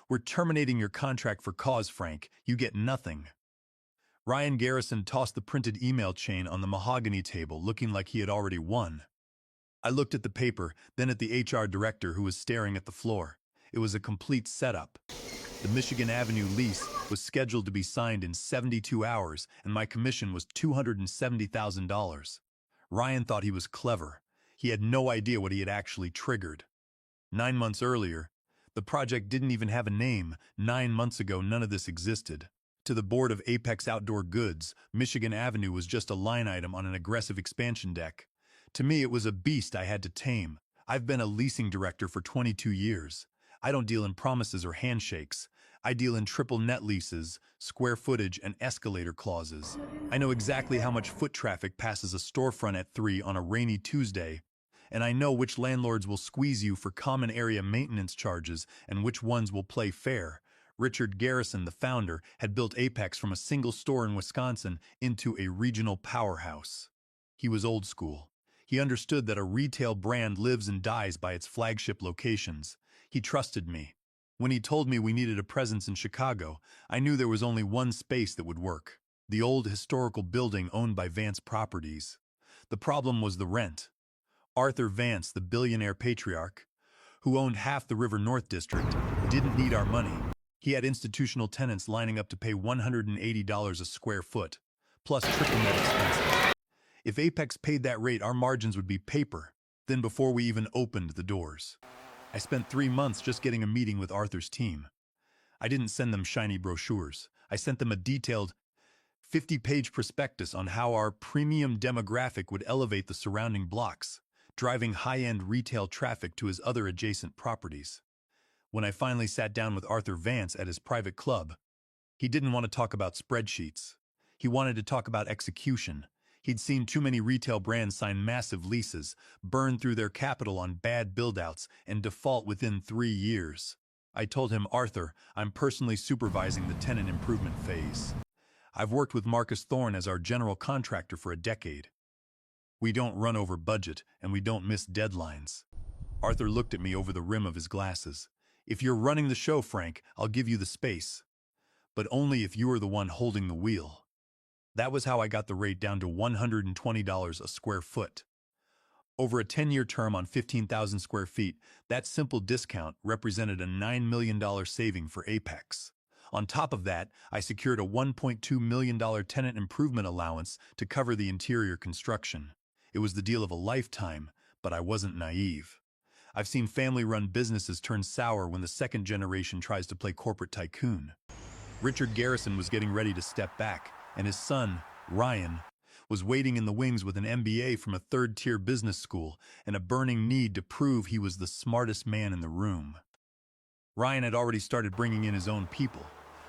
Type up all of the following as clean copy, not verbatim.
"We're terminating your contract for cause, Frank. You get nothing." Ryan Garrison tossed the printed email chain on the mahogany table, looking like he had already won. I looked at the paper, then at the HR director who was staring at the floor. It was a complete setup. The Michigan Avenue lease was scheduled to be signed in 72 hours, and my commission was $270,000. Ryan thought he was clever. He had no idea what he had actually triggered. 9 months earlier, the project didn't even have a name. 9 months ago, none of this existed. To the board of Apex Outdoor Goods, Michigan Avenue was just a line item on an aggressive expansion deck. To me, it was a beast I had to tame. I've been a leasing director for 22 years. I don't deal in promises or handshakes. I deal in triple net leases, square footage, and escalator clauses. I know exactly how much foot traffic passes a storefront at 3 on a rainy Tuesday, and I know which landlords will squeeze you for common area maintenance charges and which ones will play fair. Richard Garrison, the founder, had built Apex from a single store in Wisconsin into a regional powerhouse. He was old school. He understood that a retail brand lives and dies by its flagship locations. He trusted me. When he told me we needed a presence in Chicago, I knew there was only one space that would work: the old historical building owned by Vance Properties. The problem was the rent. Arthur Vance, the billionaire patriarch, who owned half the River North District, didn't need our money. He had institutional tenants lining up to pay $180 a square foot, plus triple net expenses. If Apex paid that rate, our margins would be paper, then before we even opened the doors. I spent 3 months just getting a meeting with Arthur's team. I didn't send them shiny brochures. I sent them a detailed 50-page prospectus on how our premium demographic would elevate the surrounding blocks, driving high-end retail traffic to his other adjacent properties. When I finally sat down with Arthur Vance at his private club, he didn't want to talk about spreadsheets. He wanted to talk about execution. He'd seen too many retail brands sign massive leases, burn through their capital on bad build-outs, and default within 3 years. I told him, "Arthur, I'm personally supervising the tenant improvement phase. I've worked with Marcus Thorne as our general contractor for a decade. We don't run over budget, and we don't miss deadlines." Arthur looked at me over the rim of his glasses. "If you're running the show, Frank, I'll give you the space. But only if you are the one holding the wheel." That was how I got the rate down to $120 a square foot. Over a 10-year term on 15,000 square feet, that simple discount represented a $9 million saving for Apex. On top of that, I secured a $1.2 million tenant improvement allowance to cover the interior construction. It was the deal of a lifetime, but I wasn't naive. I've seen family-run businesses turn sour when the second generation tries to play corporate tycoon. Richard Garrison was getting ready to step back, and his son, Ryan, was waiting in the wings with an MBA from a third-tier business school and a burning need to prove he was the smartest man in the room. Ryan had already started bringing in his own people,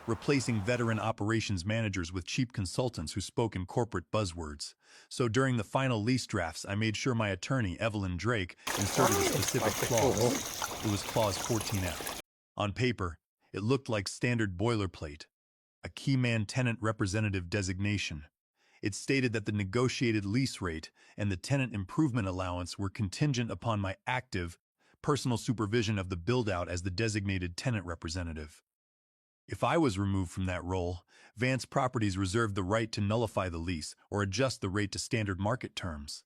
replacing veteran operations managers with cheap consultants who spoke in corporate buzzwords. So during the final lease drafts, I made sure my attorney, Evelyn Drake, inserted a specific clause. It was Clause 14F. On paper, it looked like standard boilerplate, a key man tenant representative designation. It stated that the negotiated lease rate and the tenant improvement allowance were contingent upon my active, personal supervision of the build-out as the designated tenant representative. If I was removed from that role, Vance Properties reserved the right to nullify the lease or adjust the rate to standard market terms.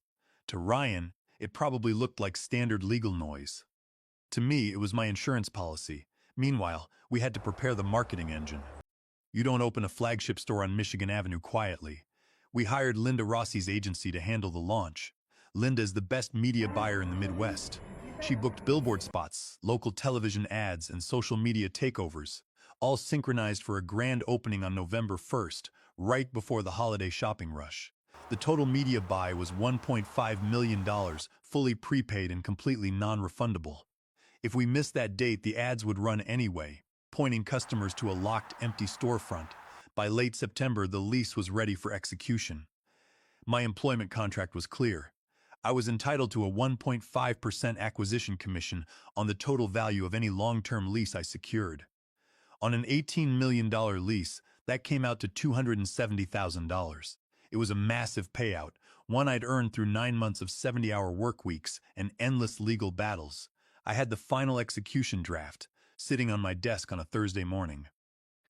To Ryan, it probably looked like standard legal noise. To me, it was my insurance policy. Meanwhile, we had to prepare the marketing engine. You don't open a flagship store on Michigan Avenue quietly. We hired Linda Rossi's agency to handle the launch. Linda is the best media buyer in the Midwest. She booked billboard spots, local television ads, and social media takeovers, all synchronized for a grand opening on November 1st, right before the holiday shopping rush. The total media buy was $1.5 million, fully prepaid and completely non-refundable. If we missed that date, the ads would run anyway, pointing customers to a locked, empty storefront. By late September, the lease was ready for execution. My employment contract was clear. I was entitled to a 1.5% acquisition commission on the total value of any long-term lease I secured. On an $18 million lease, that came out to $270,000. It was a massive payout, one I'd earned through 9 months of 70-hour work weeks and endless legal battles. I had the final execution draft, sitting on my desk on a Thursday morning.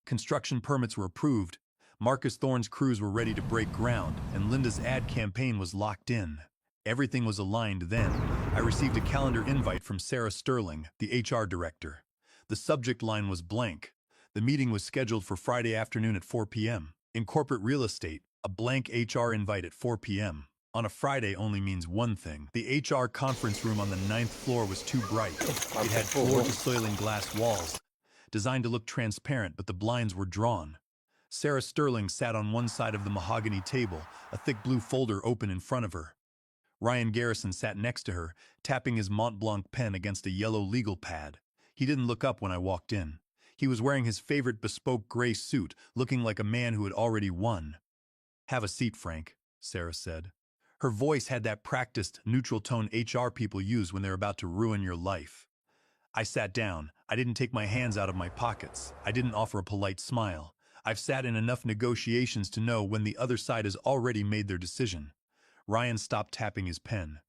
Construction permits were approved, Marcus Thorne's crews were ready to break ground, and Linda's ad campaign was locked in. Everything was aligned then. I received a calendar invite from Sarah Sterling, the HR director. The subject line was blank. The meeting was scheduled for Friday afternoon at 4 p.m. In corporate real estate, a blank HR invite at 4 p.m. on a Friday only means one thing. The HR conference room on the 9th floor was too bright. It had floor-to-ceiling glass walls, designed to look transparent, but the blinds were drawn. Sarah Sterling sat on one side of the mahogany table, a thick blue folder open in front of her. Ryan Garrison sat next to her, tapping his Mont Blanc pen against a yellow legal pad. He didn't look up when I walked in. He was wearing his favorite bespoke gray suit, looking like a man who had already won. "Have a seat, Frank," Sarah said. Her voice had that practiced, neutral tone HR people use when they're about to ruin your life. I sat down. I didn't take my hands out of my pockets. I didn't offer a polite smile. I've sat in enough negotiations to know when the other side has already made their decision. Ryan stopped tapping his pen.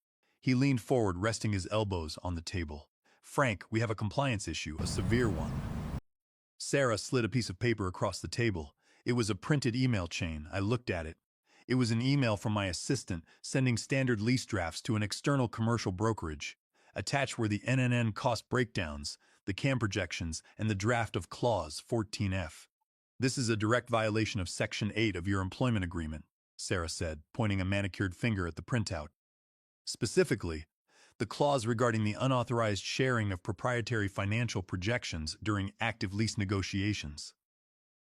He leaned forward, resting his elbows on the table. "Frank, we have a compliance issue, a severe one." Sarah slid a piece of paper across the table. It was a printed email chain. I looked at it. It was an email from my assistant sending standard lease drafts to an external commercial brokerage. Attached were the NNN cost breakdowns, the CAM projections, and the draft of Clause 14F. "This is a direct violation of Section 8 of your employment agreement," Sarah said, pointing a manicured finger at the printout. "Specifically, the clause regarding the unauthorized sharing of proprietary financial projections during active lease negotiations."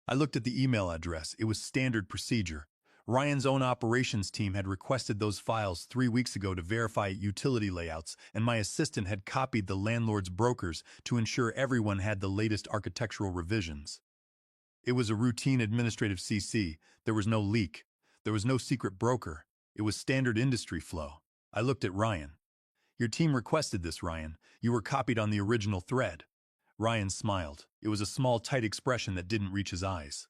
I looked at the email address. It was standard procedure. Ryan's own operations team had requested those files 3 weeks ago to verify utility layouts, and my assistant had copied the landlord's brokers to ensure everyone had the latest architectural revisions. It was a routine administrative CC. There was no leak. There was no secret broker. It was standard industry flow. I looked at Ryan. "Your team requested this, Ryan. You were copied on the original thread." Ryan smiled. It was a small, tight expression that didn't reach his eyes.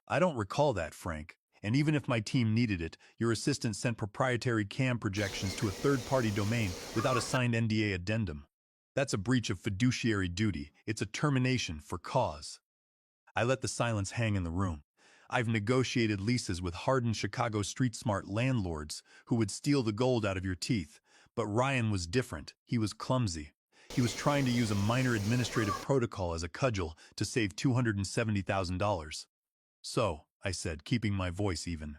"I don't recall that, Frank. And even if my team needed it, your assistant sent proprietary CAM projections to a third-party domain without a signed NDA addendum. That's a breach of fiduciary duty. It's a termination for cause." I let the silence hang in the room. I've negotiated leases with hardened Chicago street-smart landlords who would steal the gold out of your teeth. But Ryan was different. He was clumsy. He was trying to use a minor administrative protocol as a cudgel to save $270,000. "So," I said, keeping my voice even,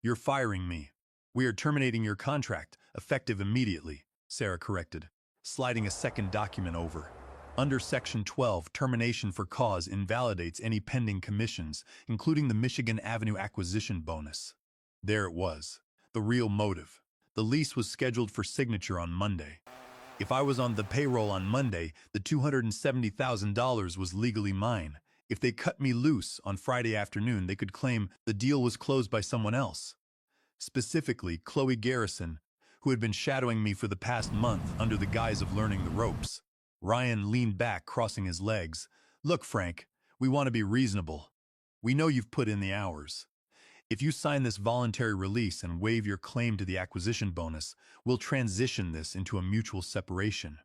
"you're firing me." "We are terminating your contract, effective immediately," Sarah corrected, sliding a second document over. "Under Section 12, termination for cause invalidates any pending commissions, including the Michigan Avenue acquisition bonus." There it was, the real motive. The lease was scheduled for signature on Monday. If I was on the payroll on Monday, the $270,000 was legally mine. If they cut me loose on Friday afternoon, they could claim the deal was closed by someone else. Specifically, Chloe Garrison, who had been shadowing me for the past month under the guise of learning the ropes. Ryan leaned back, crossing his legs. "Look, Frank, we want to be reasonable. We know you've put in the hours. If you sign this voluntary release and waive your claim to the acquisition bonus, we'll transition this into a mutual separation.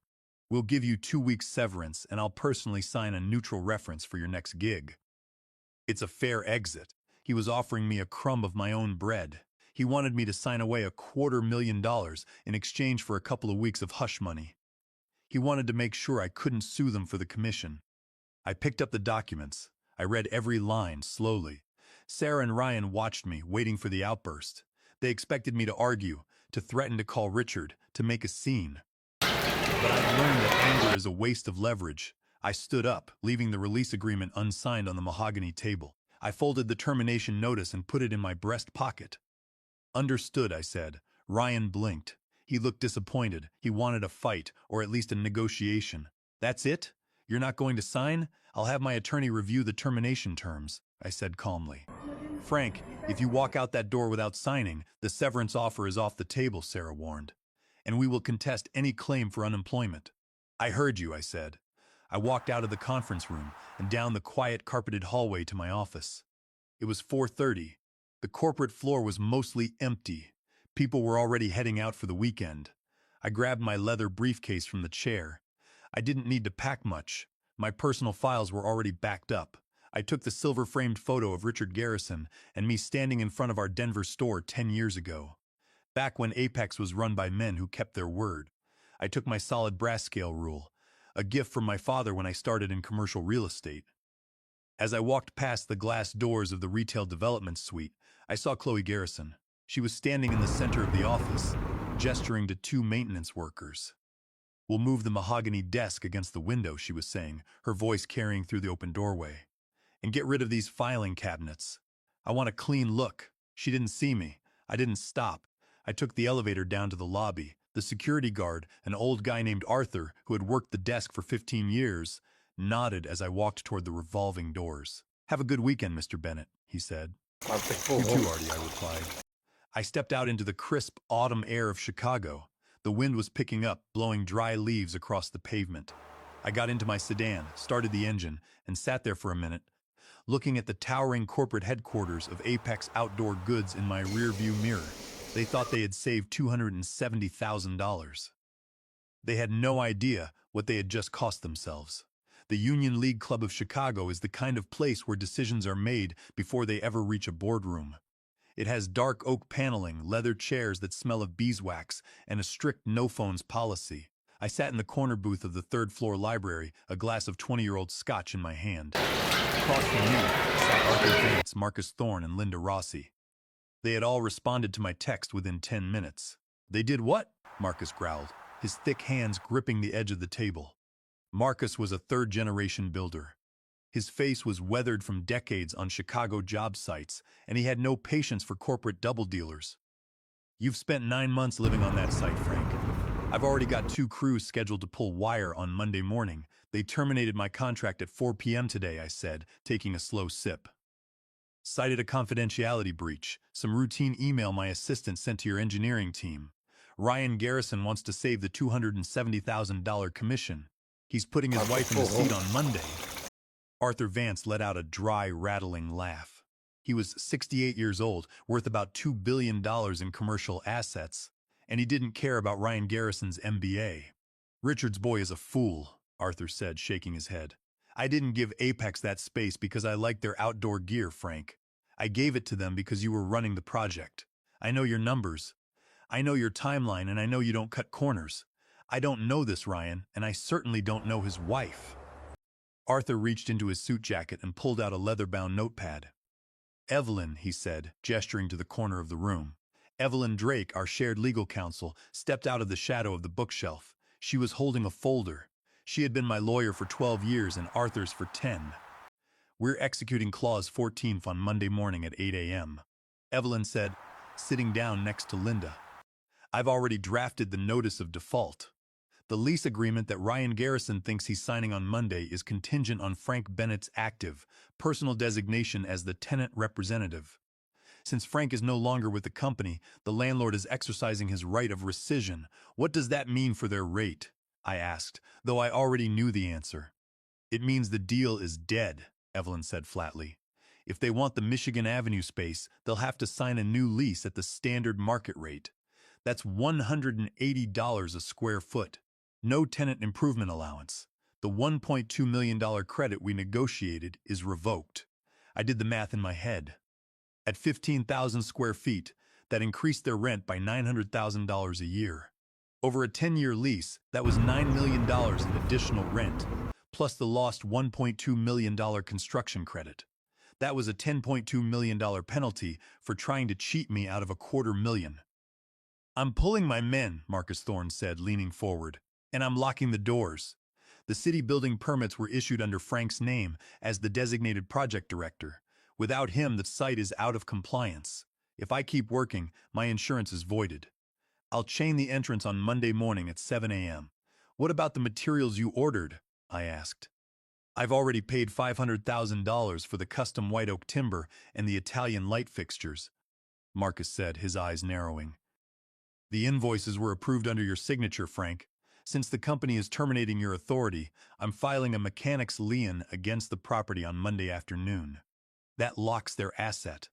We'll give you 2 weeks severance, and I'll personally sign a neutral reference for your next gig." It's a fair exit. He was offering me a crumb of my own bread. He wanted me to sign away $250,000 in exchange for a couple of weeks of hush money. He wanted to make sure I couldn't sue them for the commission. I picked up the documents. I read every line slowly. Sarah and Ryan watched me, waiting for the outburst. They expected me to argue, to threaten to call Richard, to make a scene. But I learned that anger is a waste of leverage. I stood up, leaving the release agreement unsigned on the mahogany table. I folded the termination notice and put it in my breast pocket. "Understood," I said. Ryan blinked. He looked disappointed. He wanted a fight, or at least a negotiation. "That's it? You're not going to sign? I'll have my attorney review the termination terms," I said calmly. "Frank, if you walk out that door without signing, the severance offer is off the table," Sarah warned. "And we will contest any claim for unemployment." "I heard you," I said. I walked out of the conference room and down the quiet carpeted hallway to my office. It was 4:30. The corporate floor was mostly empty. People were already heading out for the weekend. I grabbed my leather briefcase from the chair. I didn't need to pack much. My personal files were already backed up. I took the silver-framed photo of Richard Garrison and me standing in front of our Denver store 10 years ago, back when Apex was run by men who kept their word. I took my solid brass scale rule, a gift from my father when I started in commercial real estate. As I walked past the glass doors of the retail development suite, I saw Chloe Garrison. She was standing in the center of the office, gesturing to two maintenance workers. "We'll move the mahogany desk against the window," she was saying, her voice carrying through the open doorway. "And get rid of these filing cabinets. I want a clean look." She didn't see me. I didn't stop. I took the elevator down to the lobby. The security guard, an old guy named Arthur, who had worked the desk for 15 years, nodded as I walked toward the revolving doors. "Have a good weekend, Mr. Bennett," he said. "You too, Artie," I replied. I stepped out into the crisp autumn air of Chicago. The wind was picking up, blowing dry leaves across the pavement. I got into my sedan, started the engine, and sat there for a minute, looking at the towering corporate headquarters of Apex Outdoor Goods in my rearview mirror. They thought they had saved $270,000. They had no idea what they had just cost themselves. The Union League Club of Chicago is the kind of place where decisions are made before they ever reach a boardroom. It has dark oak paneling, leather chairs that smell of beeswax, and a strict no-phones policy. I sat in the corner booth of the third-floor library, a glass of 20-year-old scotch in my hand. Across from me sat Arthur Vance, Marcus Thorne, and Linda Rossi. They had all responded to my text within 10 minutes. "They did what?" Marcus growled, his thick hands gripping the edge of the table. Marcus was a third-generation builder. His face was weathered from decades on Chicago job sites, and he had no patience for corporate double dealers. "You've spent 9 months living on that site, Frank. I've already got 2 crews scheduled to pull wire on Monday morning. They terminated my contract at 4 p.m. today," I said, taking a slow sip. "Cited a confidentiality breach, some routine email my assistant sent to your engineering team. Ryan Garrison wants to save the $270,000 commission. He's putting his wife in the seat on Monday." Arthur Vance let out a dry, rattling laugh. He was 68 years old, worth about $2 billion in commercial assets, and he didn't care about Ryan Garrison's MBA. "Richard's boy is a fool," Arthur said, shaking his head. "I didn't give Apex that space because I liked their outdoor gear, Frank. I gave it to them because you were running the project. I know your numbers. I know your timeline, and I know you don't cut corners. I don't know this Ryan, and I certainly don't know his wife." Arthur reached into his suit jacket and pulled out a leather-bound notepad. "Evelyn," he said, gesturing to the corner of the room. Evelyn Drake, our shared legal counsel, stepped out of the shadow of the bookshelf. She was holding a folder. She had been my lawyer for 12 years and Arthur's for 10. "We're executing Clause 14 on Monday morning at 8 a.m., Evelyn said, sitting down next to Linda. "I've already drafted the notice of default. The lease agreement that Ryan Garrison thinks he's signing on Monday is contingent on Frank Bennett's active, personal designation as the tenant representative. Since Frank is no longer with the company, the landlord is exercising his right of rescission. What does that mean for their rate?" I asked, though I already knew the answer. "It means the deal is dead," Evelyn said flatly. "If they want the Michigan Avenue space, they'll have to sign a new lease at the standard market rate. That's $180 a square foot. No tenant improvement allowance. The $1.2 million credit we negotiated is revoked." I did the math in my head. At 15,000 square feet, that increased their rent by $900,000 a year. Over a 10-year lease, that was $9 million in additional rent, plus the lost $1.2 million construction credit. That was a $10.2 million penalty for trying to cheat me out of $250,000. "I'm pulling my men," Marcus Thorne said, leaning forward, "and I'm locking the doors. The city building permits were issued under Frank's name as the designated project director. Without him, the site is out of compliance. If I keep working, my insurance is voided. I'll chain the entrance on Monday morning at 7 a.m. "What about the materials you ordered?" I asked. "I've already paid $500,000 for the custom white oak timber and the Italian light fixtures," Marcus said, his eyes narrowing. "The invoices were approved under your signature, Frank. Since the company is terminating your authority, I'm filing a mechanic's lien against the property on Monday afternoon. That locks their asset.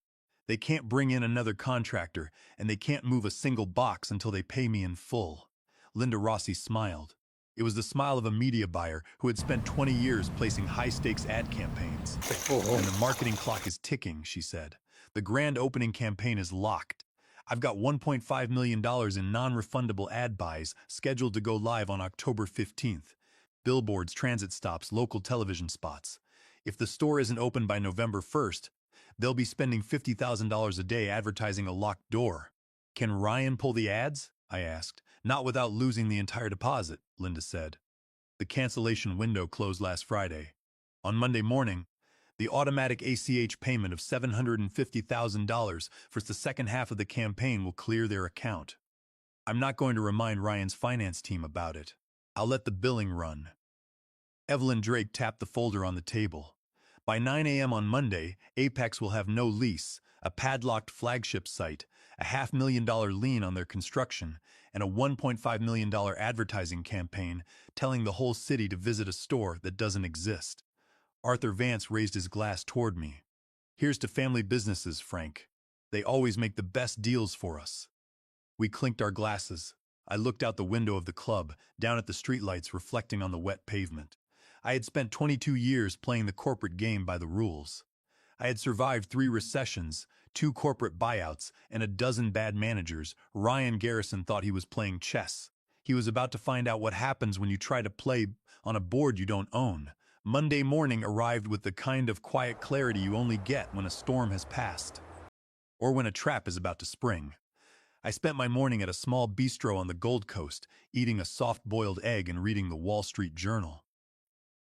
They can't bring in another contractor, and they can't move a single box until they pay me in full." Linda Rossi smiled. It was the smile of a media buyer who had spent 20 years placing high-stakes ad campaigns. And the marketing clock is ticking, she said. The grand opening campaign is locked. I've got $1.5 million in non-refundable ad buys scheduled to go live on October 15th. Billboards, transit stops, local television spots. If the store isn't open by November 1st, they'll be spending $50,000 a day advertising a locked door. Can Ryan pull the ads? I asked. Not without losing the entire deposit, Linda said. The cancellation window closed last Friday. On Monday morning, the automatic ACH payment of $750,000 for the second half of the campaign will clear their account. I'm not going to remind Ryan's finance team about it. I'll let the billing run. Evelyn Drake tapped the folder on the table. By 9 a.m. on Monday, Apex will have no lease, a padlocked flagship site, a $500,000 lien on their construction, and a $1.5 million advertising campaign telling the whole city to visit a store that doesn't exist. Arthur Vance raised his glass toward me. Here's to family businesses, Frank. They always make the best deals for us. We clinked our glasses. I looked out the window of the club, down at the streetlights reflecting on the wet pavement. I had spent 22 years playing the corporate game by the rules. I had survived 3 recessions, 2 corporate buyouts, and a dozen bad managers. Ryan Garrison thought he was playing chess. He was about to find out what happens when you try to play on a board you don't own. Monday morning arrived with the kind of quiet clarity you only get when a storm has passed, or when a trap is about to spring. I spent my morning at a small bistro on the Gold Coast, eating a soft-boiled egg and reading the Wall Street Journal.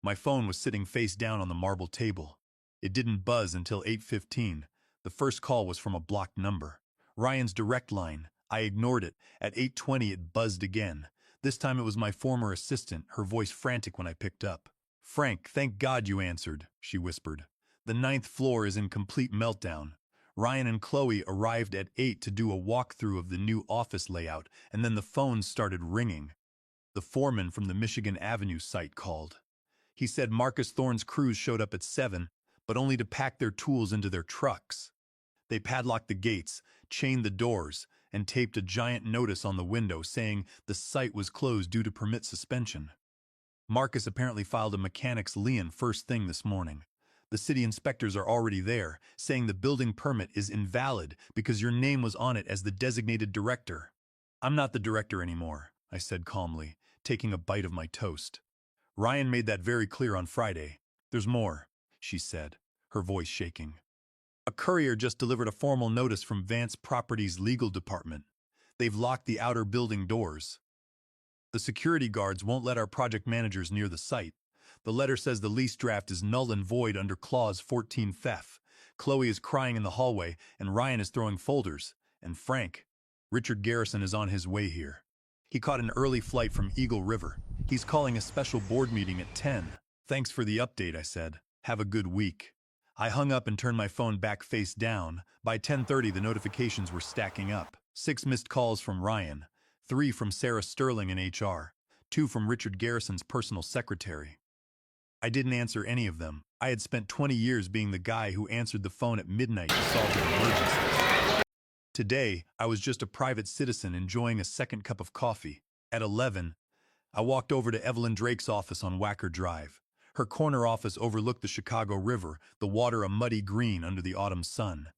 My phone was sitting face down on the marble table. It didn't buzz until 8:15. The first call was from a blocked number. Ryan's direct line. I ignored it. At 8:20 it buzzed again. This time it was my former assistant, her voice frantic when I picked up. "Frank, thank God you answered," she whispered. "The 9th floor is in complete meltdown. Ryan and Chloe arrived at 8 to do a walkthrough of the new office layout, and then the phones started ringing. The foreman from the Michigan Avenue site called. He said Marcus Thorne's crews showed up at 7, but only to pack their tools into their trucks. They padlocked the gates, chained the doors, and taped a giant notice on the window saying the site was closed due to permit suspension. Marcus apparently filed a mechanic's lien first thing this morning. The city inspectors are already there, saying the building permit is invalid because your name was on it as the designated director. I'm not the director anymore, I said calmly, taking a bite of my toast. Ryan made that very clear on Friday. There's more, she said, her voice shaking. A courier just delivered a formal notice from Vance Properties' legal department. They've locked the outer building doors. The security guards won't let our project managers near the site. The letter says the lease draft is null and void under Clause 14 F. Chloe is crying in the hallway, and Ryan is throwing folders. And Frank, Richard Garrison is on his way here. He caught an early flight from Eagle River. He's calling a special board meeting at 10. Thanks for the update, I said. Have a good week. I hung up and turned my phone back face down. By 10:30, the notifications were stacking up. 6 missed calls from Ryan, 3 from Sarah Sterling in HR, 2 from Richard Garrison's personal secretary. I didn't answer any of them. I had spent 20 years being the guy who answered the phone at midnight to solve their emergencies. Today, I was just a private citizen enjoying a second cup of coffee. At 11, I walked over to Evelyn Drake's office on Wacker Drive. Her corner office overlooked the Chicago River, the water a muddy green under the autumn sun.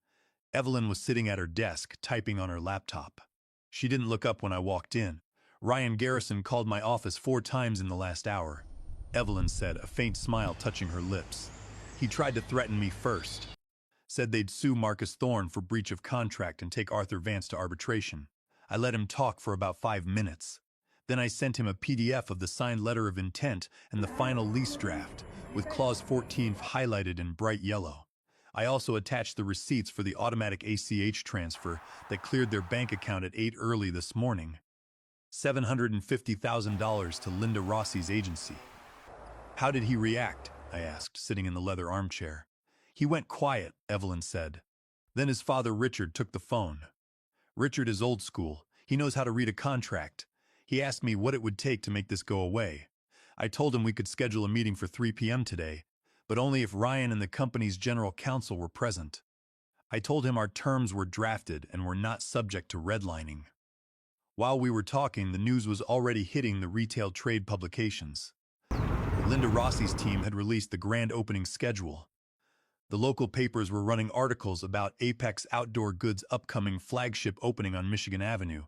Evelyn was sitting at her desk, typing on her laptop. She didn't look up when I walked in. Ryan Garrison called my office 4 times in the last hour. Evelyn said, a faint smile touching her lips. He tried to threaten me first. Said they'd sue Marcus Thorne for breach of contract and take Arthur Vance to arbitration. I let him talk for about 5 minutes. Then I sent him a PDF of the signed letter of intent and the final lease draft, with Clause 14 highlighted in bright yellow. I also attached the receipts for the automatic ACH transfer that cleared their bank account at 8 early this morning. $750,000 to Linda Rossi's agency. How did he react? I asked, sitting in the leather armchair. He went quiet, Evelyn said. Then his father Richard took the phone. Richard is old school. He knows how to read a contract. He asked me what it would take to make this go away. I told him we could schedule a meeting for 3 p.m. today, but only if Ryan and the company's general counsel were present. I told him our terms were drafted and were not subject to redlining. While we were talking, the news was already hitting the retail trade publications. Linda Rossi's team had released the grand opening schedule. The local papers were running articles about Apex Outdoor Goods' upcoming flagship opening on Michigan Avenue,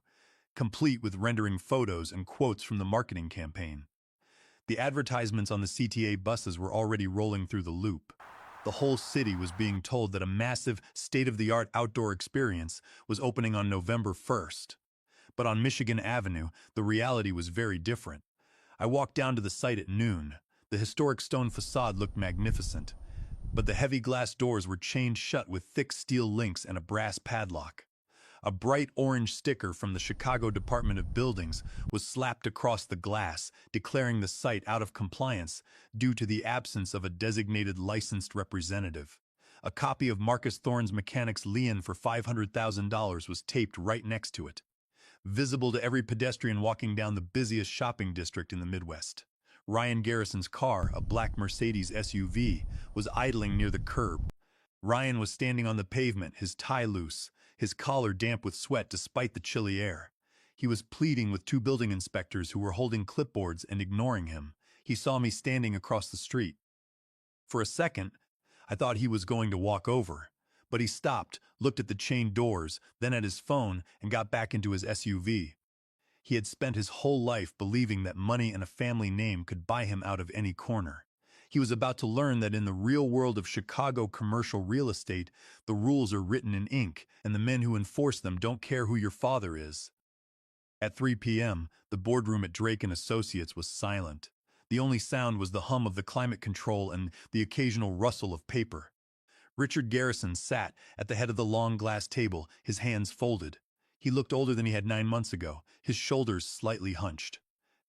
complete with rendering photos and quotes from the marketing campaign. The advertisements on the CTA buses were already rolling through the loop. The whole city was being told that a massive, state-of-the-art outdoor experience was opening on November 1st. But on Michigan Avenue, the reality was very different. I walked down to the site at noon. The historic stone facade looked magnificent, but the heavy glass doors were chained shut with thick steel links and a brass padlock. A bright orange sticker from the Chicago Department of Buildings was slapped across the glass, declaring the site out of compliance due to the absence of a designated licensed representative. A copy of Marcus Thorne's mechanic's Lien for $500,000 was taped right next to it, visible to every pedestrian walking down the busiest shopping district in the Midwest. Ryan Garrison's car, a black Mercedes SUV, was idling near the curb. Ryan was standing on the pavement, his tie loose, his collar damp with sweat despite the chilly air. He was pleading with two building inspectors who were holding clipboards and ignoring him. He saw me standing across the street. For a second, I thought he was going to walk over, but he stopped, looked at the chained doors, then at his phone, and got back into his SUV. He had spent his whole life believing that money and a family name could buy him out of any corner. He was about to learn that in the real world of Chicago commercial real estate, the rules are written in ink, and the men who enforce them don't care who your father is. At 3 p.m., the boardroom at Drake & Associates was silent. The only sound was the hum of the climate control and the occasional rustle of paper. Richard Garrison sat at the head of the long glass table, his hands folded. He looked older than he had 9 months ago, his shoulders slightly hunched.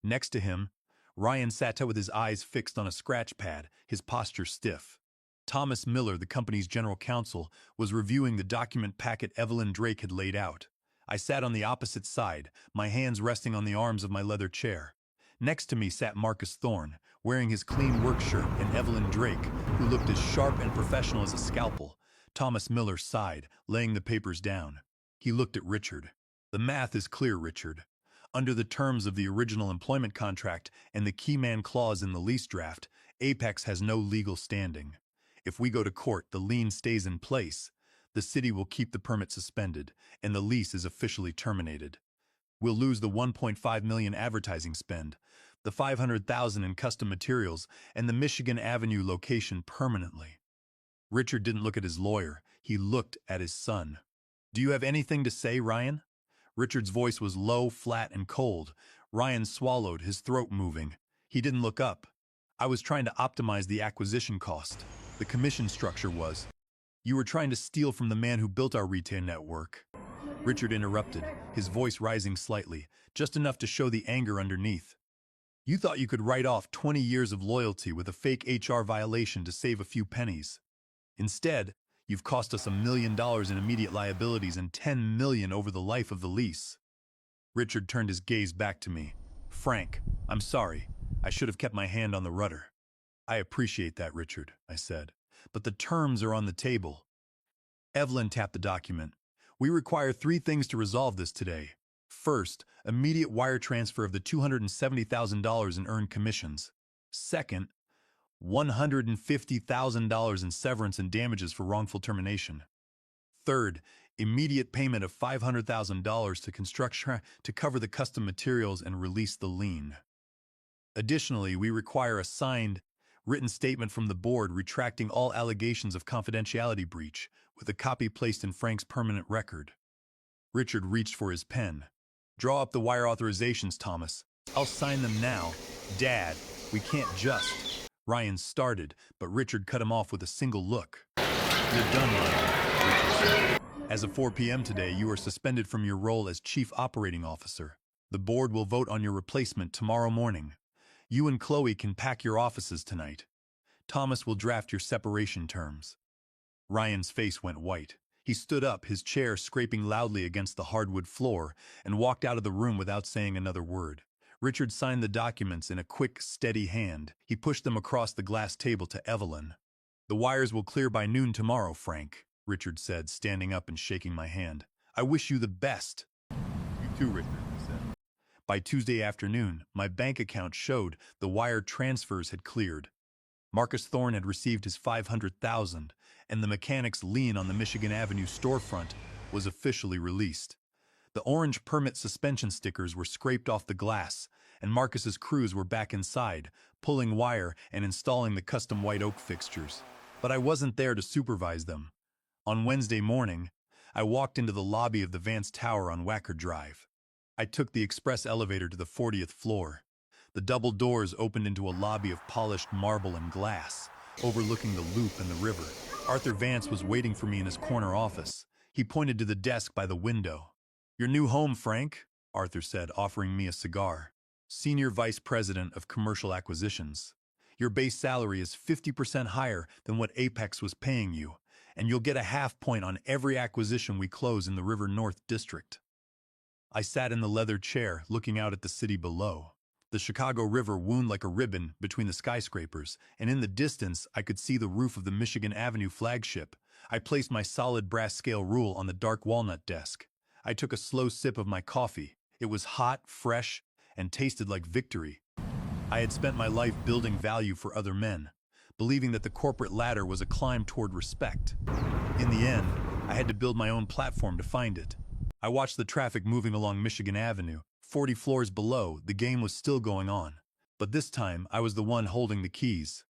Next to him, Ryan sat with his eyes fixed on a scratch pad, his posture stiff. Thomas Miller, the company's general counsel, was reviewing the document packet Evelyn Drake had laid out. I sat on the opposite side, my hands resting on the arms of my leather chair. Next to me sat Marcus Thorne, wearing his clean work shirt, and Evelyn Drake, who looked as sharp and professional as a scalpel. Thomas Miller sighed, laying the papers down. He looked at Richard. "The math is clear, Richard. Under the terms of the original employment contract and the key man clause in the lease draft, Apex has no legal standing. If we go to court, the lien stays in place. The city will keep the permit suspended, and the lease is officially terminated. We'll lose the $1.5 million advertising spend, the $500,000 in custom materials, and the Michigan Avenue location permanently." Richard didn't look at his lawyer. He looked at his son. "Do you have anything to say, Ryan?" Richard's voice was low, flat, and cold. Ryan swallowed, his throat moving. He didn't look up. "I was trying to optimize the acquisition cost. The commission structure was. You were trying to steal from the man who built our retail network." Richard interrupted, his voice rising slightly, just enough to show the anger underneath. "You thought you could write off 20 years of loyalty with a fake HR violation to save a few pennies. Instead, you've cost us $1 million in immediate liabilities and $10 million over the life of the lease." Richard turned his gaze back to me. "Frank, I'm sorry. I should have kept my hand on the rudder." "I appreciate that, Richard," I said. "But the terms are on the table." Evelyn tapped the document. "We require 3 things to resolve this today. First, immediate wire transfer of the $270,000 in earned commissions. Second, $150,000 in severance and damages for wrongful termination. Third, immediate payment of $500,000 to construction to cover the custom materials and release the lien. Additionally, we require a signed, written statement from the board retracting all allegations of confidentiality breach, with a copy placed in Frank's permanent record." Richard reached for his pen. "Draw up the wire authorizations, Thomas. I'll sign them now. Dad, we can't just—" Ryan started, but Richard cut him off with a single look. "You're done, Ryan," Richard said. "As of 4 p.m. today, you are suspended from your role as Chief Operating Officer. The board will vote on your replacement tomorrow morning. You and Chloe can pack your offices tonight. Thomas will draft your separation terms." Ryan's face went white. He stood up, his chair scraping loudly against the hardwood floor, and walked out of the room without saying another word. Richard signed the documents in a quick, steady hand. He pushed them across the glass table to Evelyn. "The wires will clear by noon tomorrow, Frank," Richard said, standing up and shaking my hand. "I wish you the best." "You too, Richard," I said. By Tuesday afternoon, my bank account showed the wire transfers had cleared. Marcus Thorne had received his $500,000, and the mechanic's lien on the Michigan Avenue storefront was officially released. The orange permit suspension stickers were scraped off the glass, and Marcus's crews were back inside, pulling wire and installing the custom white oak fixtures. But I wasn't there to supervise them. On Wednesday morning, I walked into the lobby of the Vance Tower on Wacker Drive. I took the express elevator to the 40th floor. The double doors opened into a lobby of polished marble and glass, overlooking the loop and the river. Arthur Vance was waiting for me in his corner office. He pointed to the desk by the window. "Your new home, Frank," Arthur said, offering me a cigar. "Senior Vice President of Commercial Acquisitions. Your base salary is 50% higher than what Apex was paying you, and you'll get a half point on every acquisition we close in the River North District." I sat in the leather chair, looking out at the city below. The Chicago River wound like a ribbon between the skyscrapers, and in the distance I could see the roof of the Michigan Avenue flagship. I placed my solid brass scale rule on the dark walnut desk. I took a slow sip of my coffee. It was hot, fresh, and tasted like victory. I had spent my life building value for other men, believing that the corporate ladder was a climb toward respect. In the end, I had to build my own platform to find it. I watched the traffic moving along Michigan Avenue. 40 floors below, the game was still going on. But this time, I was the one holding the keys.